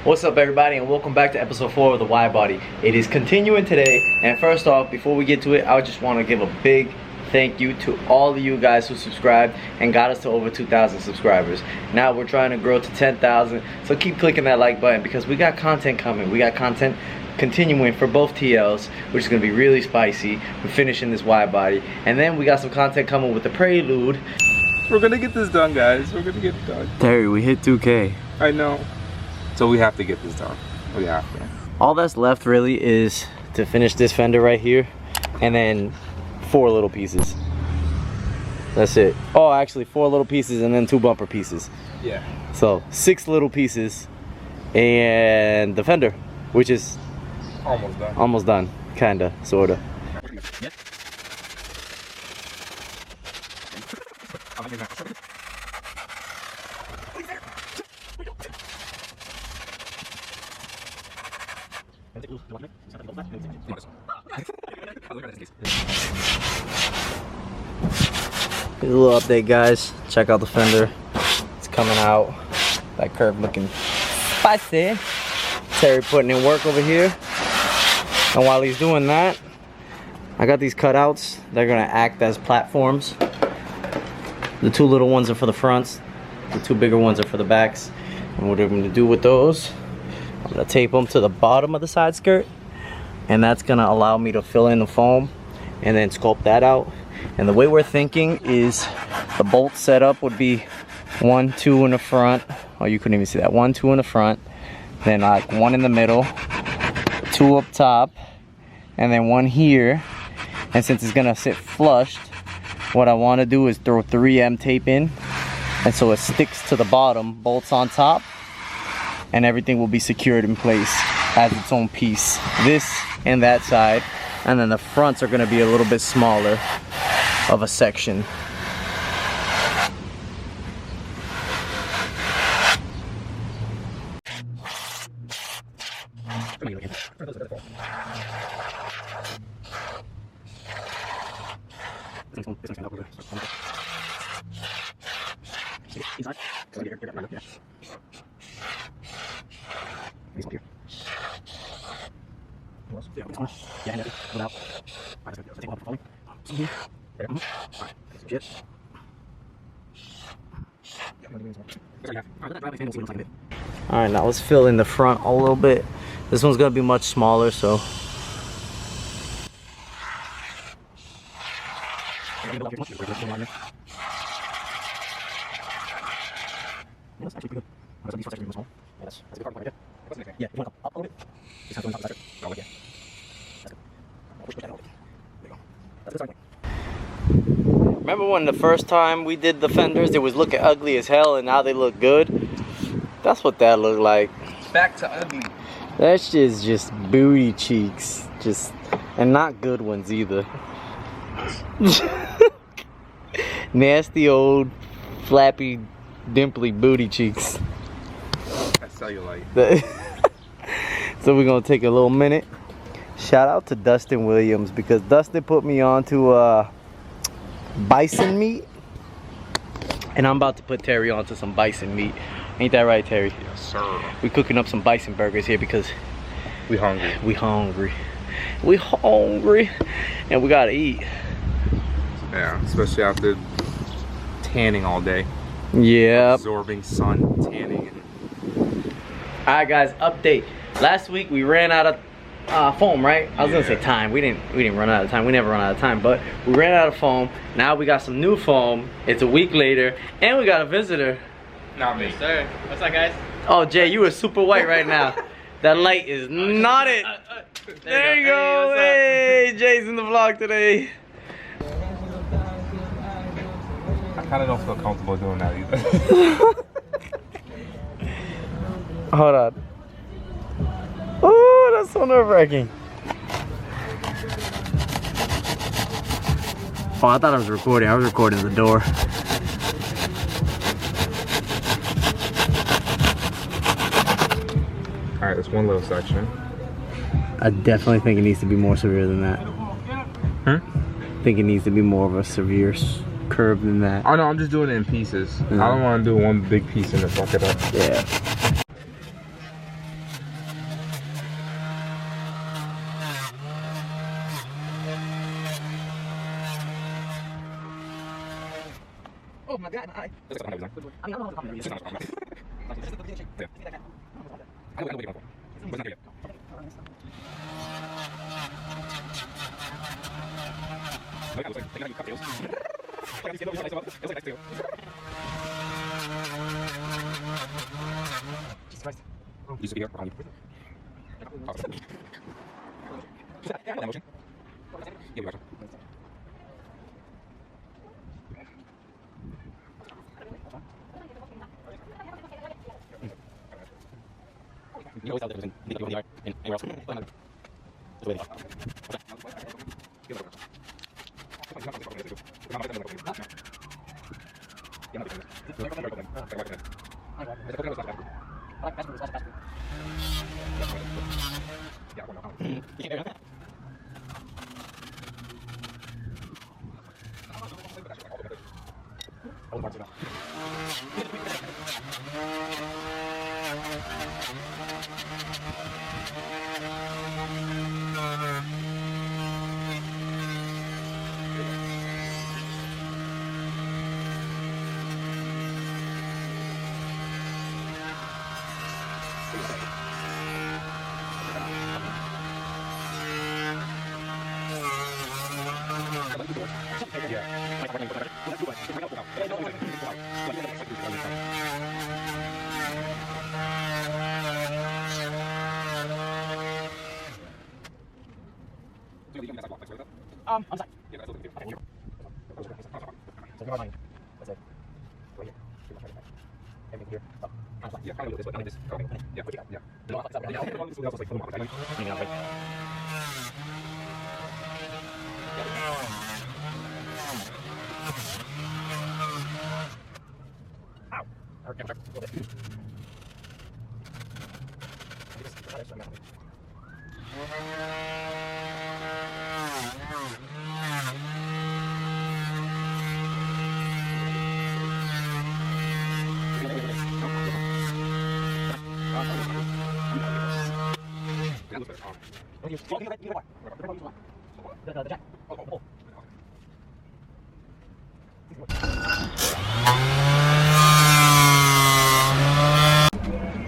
What's up everybody, and welcome back to episode 4 of the Widebody. It is continuing today, and first off, before we get to it, I just want to give a big thank you to all of you guys who subscribed and got us to over 2,000 subscribers. Now we're trying to grow to 10,000, so keep clicking that like button because we got content coming. We got content continuing for both TLs, which is going to be really spicy. We're finishing this Widebody, and then we got some content coming with the Prelude. We're gonna get this done, guys. We're gonna get it done. Terry, we hit 2K. I know. So we have to get this done. We have to. All that's left really is to finish this fender right here, and then 4 little pieces. That's it. Oh, actually 4 little pieces and then 2 bumper pieces. Yeah. So 6 little pieces and the fender, which is almost done. Almost done, kinda, sorta. Yep. Here's a little update, guys. Check out the fender. It's coming out. That curve looking spicy. Terry putting in work over here. And while he's doing that, I got these cutouts. They're gonna act as platforms. The 2 little ones are for the fronts. The 2 bigger ones are for the backs. And what I'm gonna do with those, I'm gonna tape them to the bottom of the side skirt, and that's gonna allow me to fill in the foam and then sculpt that out. And the way we're thinking is the bolt setup would be 1, 2 in the front. Oh, you couldn't even see that. 1, 2 in the front, then like 1 in the middle, 2 up top, and then 1 here. And since it's gonna sit flushed, what I want to do is throw 3M tape in, and so it sticks to the bottom, bolts on top, and everything will be secured in place as its own piece. This and that side, and then the fronts are going to be a little bit smaller of a section. Alright, now let's fill in the front a little bit. This one's gonna be much smaller, so remember when the first time we did the fenders, it was looking ugly as hell, and now they look good? That's what that looked like. Back to ugly. That shit's just booty cheeks, and not good ones either. Nasty old flappy dimply booty cheeks. That's cellulite. So we're gonna take a little minute. Shout out to Dustin Williams, because Dustin put me on to bison meat, and I'm about to put Terry onto some bison meat. Ain't that right, Terry? Yes, sir. We cooking up some bison burgers here because we hungry. We hungry. We hungry, and we gotta eat. Yeah, especially after tanning all day. Yeah. Absorbing sun, tanning. All right, guys. Update. Last week we ran out of foam, right? I was gonna say time. We didn't run out of time. We never run out of time, but we ran out of foam. Now we got some new foam. It's a week later, and we got a visitor. Not me. Sir, what's up, guys? Oh, Jay, you are super white right now. That light is not it. There you go. Hey, Jay's in the vlog today. I kind of don't feel comfortable doing that either. Hold on. Oh, that's so nerve-wracking. Oh, I thought I was recording. I was recording the door. Alright, that's one little section. I definitely think it needs to be more severe than that. I think it needs to be more of a severe curve than that. Oh no, I'm just doing it in pieces. I don't want to do one big piece and then fuck it up. Yeah. Oh my god, I mean, I don't know how to comment. Jesus Christ. Used to be here behind you. That motion. Yeah, we got you. You always tell the difference in the yard and anywhere else. That's the way they are. I'm sorry. Yeah, that's okay. So you're mine. That's it. Right here. Everything here. Stop. Yeah, kind of this, but not this. Yeah, yeah. Yeah. No, stop. Yeah, ow. Okay, a little bit.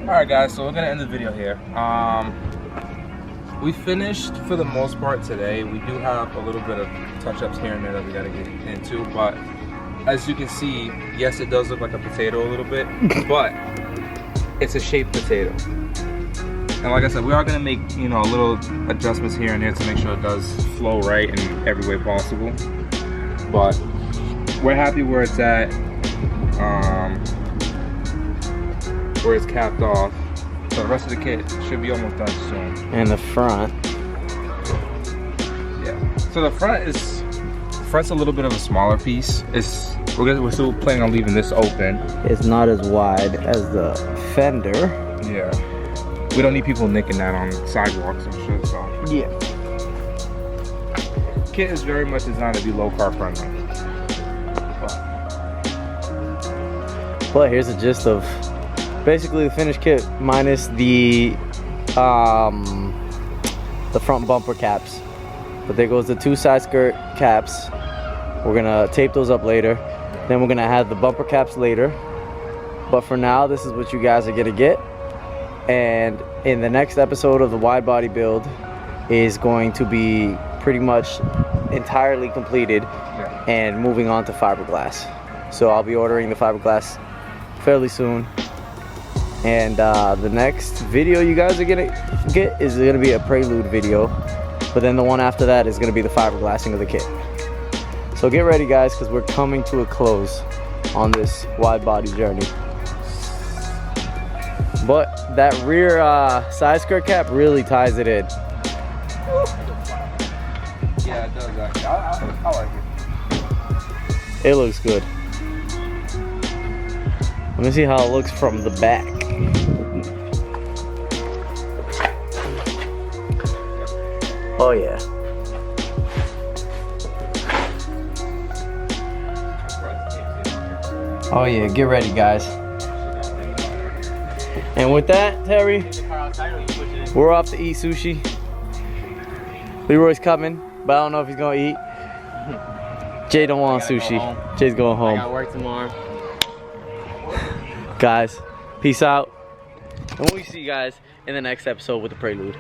Alright guys, so we're gonna end the video here. We finished for the most part today. We do have a little bit of touch-ups here and there that we gotta get into, but as you can see, yes, it does look like a potato a little bit, but it's a shaped potato. And like I said, we are gonna make, you know, little adjustments here and there to make sure it does flow right in every way possible. But we're happy where it's at, where it's capped off. So the rest of the kit should be almost done soon. And the front. Yeah. So the front's a little bit of a smaller piece. We're still planning on leaving this open. It's not as wide as the fender. Yeah. We don't need people nicking that on sidewalks and shit, so. Yeah. Kit is very much designed to be low car friendly. But here's the gist of basically the finished kit minus the front bumper caps. But there goes the two side skirt caps. We're gonna tape those up later. Then we're gonna have the bumper caps later. But for now, this is what you guys are gonna get. And in the next episode of the wide body build is going to be pretty much entirely completed and moving on to fiberglass. So I'll be ordering the fiberglass fairly soon. And the next video you guys are gonna get is gonna be a prelude video, but then the one after that is gonna be the fiberglassing of the kit. So get ready guys, because we're coming to a close on this wide body journey. But that rear side skirt cap really ties it in. Yeah, it does actually. I like it. It looks good. Let me see how it looks from the back. Oh yeah. Oh yeah, get ready guys. And with that, Terry, we're off to eat sushi. Leroy's coming, but I don't know if he's gonna eat. Jay don't want gotta go sushi. home. Jay's going I home. got work tomorrow. Guys, peace out. And we'll see you guys in the next episode with the Prelude.